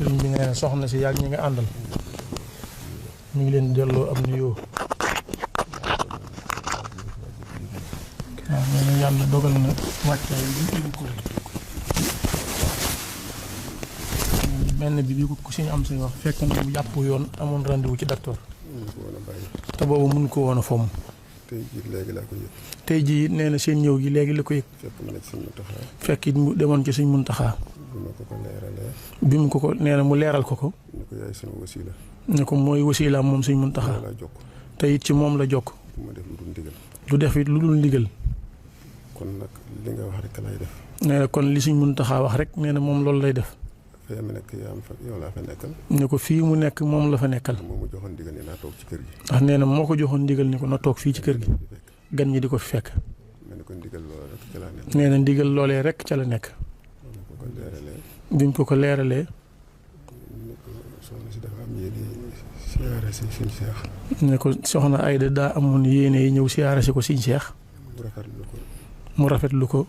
sëriñ bi nee na soxna si yàgg ñi nga àndal ñu ngi leen di delloo am nuyoo. waaw nee na yàlla dogal na wàccaay bi ko mel na bi ko suñu am say wax fekk na bu jàpp yoon amoon rendez-vous ci docteur te boobu mun ko woon a fomm. tey jii léegi laa ko yëg. tey jii nee na seen ñëw gi léegi la ko yëg. fekk it mu demoon ci Sëñ Muntaxa. bi mu ko nee na mu leeral ko. ne ko yaay sama wasila. ne ko mooy wasilaam moom Sëñ Muntaxa. te it ci moom la jokk. du def it lu dul ndigal. kon nag li nga wax rek lay def. nee na kon li Sëñ Muntaxa wax rek nee na moom loolu lay def. fii mu nekk yow laa fa nekkal. ne ko fii mu nekk moom la fa nekkal. moom mu joxoon ndigal ni naa toog ci kër gi. ndax nee na moo ko joxoon ndigal ni ko na toog fii ci kër gi. gan ñi di ko fi fekk. nee na ndigal loolee rek ca la nekk. bi mu ko leeralee. soxna si dafa am yéene siyaare si Sëñ Seex. ne ko soxna Ayda daa amoon yéene yi ñëw siyaare si ko Sëñ Seex. mu rafetlu ko.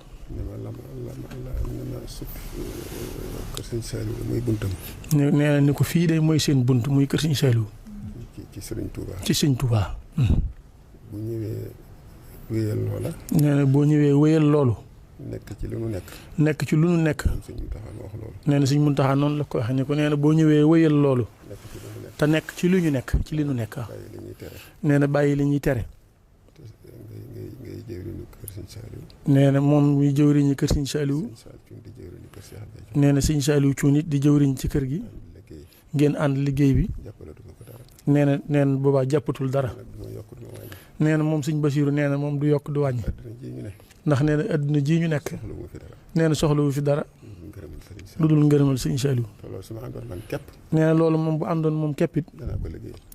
kër Sëñ Saliou mooy buntam. nee na ni ko fii de mooy seen bunt muy kër Sëñ Saliou. ci Sëriñ Touba. ci Sëñ Touba. bu ñëwee wéyal loola. nee na boo ñëwee wéyal loolu. nekk ci lu nu nekk. nekk ci lu nu nekk. Sëñ Muntaxa wax loolu. nee na Sëñ Muntaxa noonu la ko waxee ne ko nee na boo ñëwee wéyal loolu. te nekk ci lu ñu nekk ci li nu nekk. nee na bàyyi li ñuy tere. ngay jëwriñu kër Sëñ Saliou. nee na moom muy jëwriñu kër Sëñ Saliou. nee na Sëñ Saliou Cuun it di jëwriñ ci kër gi. ngeen ànd liggéey bi. nee na boobaa jàppatul dara. nee na moom Sëñ Basiiru nee na moom du yokk du wàññi. ndax nee na adduna ji ñu nekk. nee na soxlawu fi dara. lu dul ngërëmal Sëñ Saliou. nee na loolu moom bu àndoon moom képp it.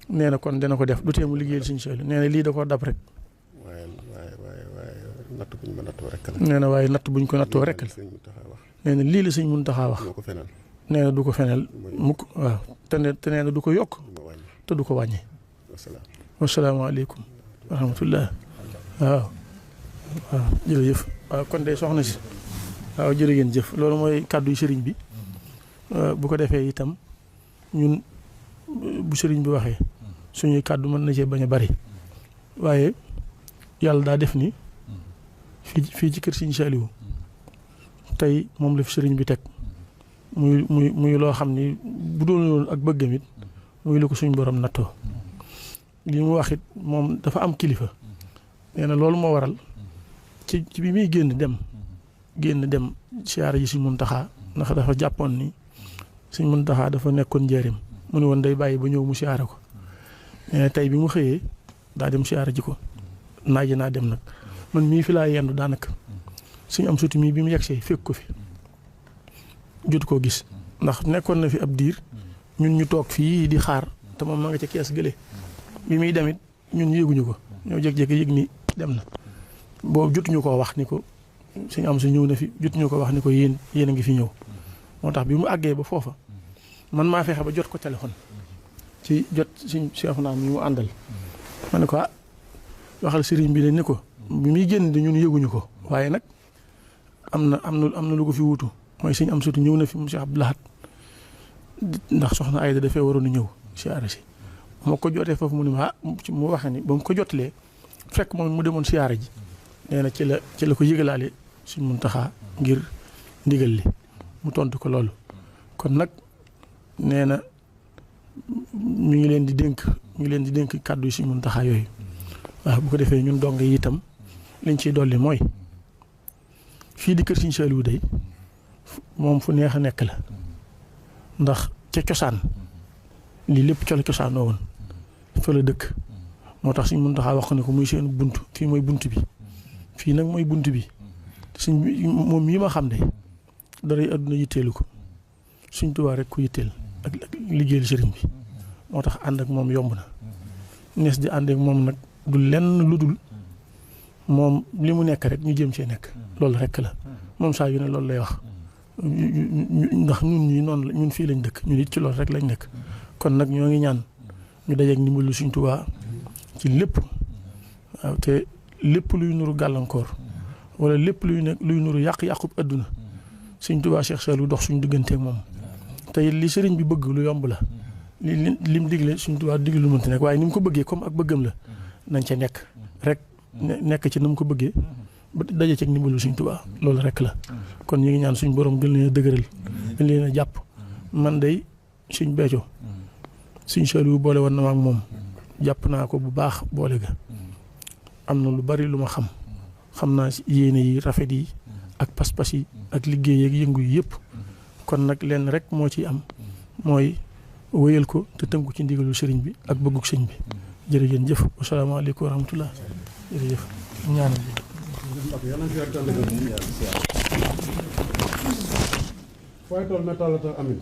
nee na kon dana ko def du teemu liggéeyal Sëñ Saliou nee na lii da koo dab rek. natt buñ ma nattoo rek la. nee na waaye natt buñ ko nattoo rek la. nee na lii la Sëñ Muntaxa wax. nee na du ko fenal mukk waaw te nee na du ko yokk te du ko wàññi. wasalaamaaleykum wa rahmatullah. waaw jërëjëf. waaw kon de soxna si. waaw jërë ngeen jëf loolu mooy kàddu sëriñ bi. bu ko defee itam ñun bu sëriñ bi waxee suñuy kàddu mën na cee bañ a bari waaye yàlla daa def ni fii ci kër Sëñ Saliou tey moom la fi sëriñ bi teg muy loo xam ni bu doon ak bëggam it muy lu ko suñ borom nattoo li mu wax it moom dafa am kilifa nee na loolu moo waral ci bi muy génn dem siyaara ji Sëñ Muntaxa ndax dafa jàppoon ni Sëñ Muntaxa dafa nekkoon njëriñ mu ne woon day bàyyi ba ñëw mu siyaara ko nee na tey bi mu xëyee daa dem siyaara ji ko naaji naa dem nag man mii fi laa yendu daanaka Sëñ am suti mii bi mu yegsee fekk ko fi jot koo gis ndax nekkoon na fi ab diir ñun ñu toog fii di xaar te moom ma nga ca kees gële bi muy demit ñun yéeguñu ko ñoo jékki-jékki yëg ni dem na boobu jotuñu koo wax ni ko Sëñ am su ñëw na fi jotuñu ko wax ni ko yéen a ngi fi ñëw moo tax bi mu àggee ba foofa man maa fexe ba jot ko téléphone ci jot Sëñ Seexu naa mi mu àndal ma ne ko waxal sëriñ bi leen ni ko bi muy génn di ñun yëguñu ko waaye nag am na lu ko fi wuutu mooy Sëñ am sutu ñëw na fi mu Cheikh Abdou Lahad ndax soxna Ayda dafee waroon a ñëw siyaara si moo ko jotee foofu mu ne ma mu waxee ni ba mu ko jotalee fekk moom mu demoon siyaara ji nee na ci la ko yëgalaale Sëñ Muntaxa ngir ndigal li mu tontu ko loolu kon nag nee na ñu ngi leen di dénk kàddu yi Sëñ Muntaxa yooyu waaw bu ko defee ñun dong yi itam liñ ciy dolli mooy fii di kër Sëñ Saliou day moom fu neex a nekk la ndax ca cosaan lii lépp ca la cosaanoo woon fa la dëkk moo tax Sëñ Muntaxa wax ne ko muy seen bunt fii mooy bunt bi fii nag mooy bunt bi suñ moom mii ma xam de daray àdduna yitteelu ko Sëñ Tuubaa rek ku yitteel ak liggéeyal sëriñ bi moo tax ànd ak moom yomb na nees di ànd ak moom nag du lenn lu dul moom li mu nekk rek ñu jëm cee nekk loolu rek la moom saa yu ne loolu lay wax ndax ñun ñii noonu la ñun fii lañ dëkk ñun it ci loolu rek lañ nekk kon nag ñoo ngi ñaan ñu dajeeg ndimbalu Sëñ Tuubaa ci lépp waaw te lépp luy nuru gàllankoor wala lépp luy nuru yàq-yàqub adduna Sëñ Tuubaa Cheikh Saliou dox suñu digganteeg moom te it li sëriñ bi bëgg lu yomb la lim digle suñ Tuubaa digle lu mënti nekk waaye ni mu ko bëggee comme ak bëggam la nañ ca nekk rek nekk ci ni mu ko bëggee ba daje ci ndimbalu suñ Tuubaa loolu rek la kon ñu ngi ñaan suñ borom gën leen a dëgëral gën leen a jàpp man day suñ Béthio suñ Saliou boole woon na ma ak moom jàpp naa ko bu baax boole ga am na lu bari lu ma xam naa yéene yi rafet yi ak pas-pas yi ak liggéey ak yëngu yi yëpp kon nag lenn rek moo ci am mooy wéyal ko te tënku ci ndigalu sëriñ bi ak bëgguk sëñ bi jërëjëf jëf asalaamaaleykum wa rahmatullah jërëjëf ñaanal bi fooy tool métal la amin